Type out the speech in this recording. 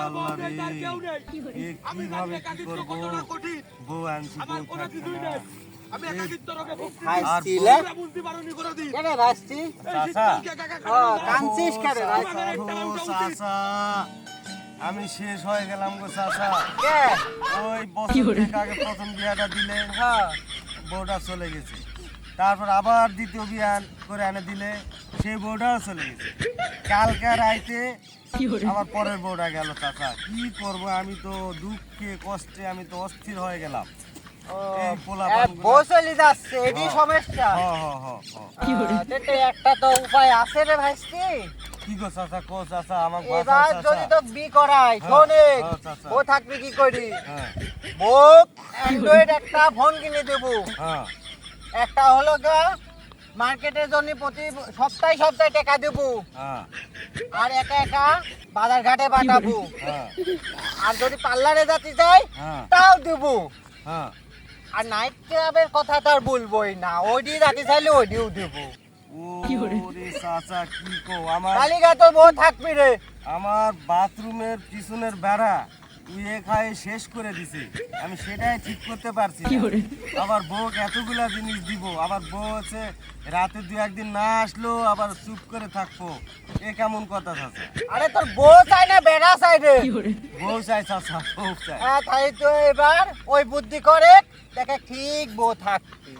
আল্লাহ রে, কিভাবে কি করবো? বউ আনছি, বউ থাকছে না। আমি শেষ হয়ে গেলাম গো চাচা। ওই বছর আগে প্রথম বিয়াটা দিলে বউটা চলে গেছে, তারপর আবার দ্বিতীয় বিয়া করে এনে দিলে সেই বউটাও চলে গেছে। কালকে রাইতে আমার পরের বউটা গেল। চাচা কি করবো, আমি তো দুঃখে কষ্টে আমি তো অস্থির হয়ে গেলাম। একটা তো উপায় আছে রে ভাইস্তি। কি গো চাচা, কো চাচা আমার এবার যদি তো বি করাই শোনেক ও থাকবি কি করি, ও অ্যান্ড্রয়েড একটা ফোন কিনে দেবো। একটা হলো গা মার্কেটের জন্য প্রতি সপ্তাহে সপ্তাহে টাকা দেবো, আর একা একা বাজার ঘাটে পাঠাবো। আর যদি পার্লারে যেতে চাই তাও দেবো। আর নাইট ক্লাবের কথা তো আর বলবোই না, ওইটি যেতে চাইলে ওইটিও দেবো। আমার বাথরুমের পিছনের বেড়া উয়ে খায় শেষ করে দিছে, আমি সেটাই ঠিক করতে পারছি না। আবার বউ এতগুলা জিনিস দিব, আবার বউ আছে রাতে দু একদিন না আসলেও আবার চুপ করে থাকবো। এ কেমন কথা চাচা? আরে তোর বউ চাই না বেড়া চাই রে? বউ চাই চাচা, বউ চাই। তাই তো এবার ওই বুদ্ধি করে দেখে ঠিক বউ থাকবে।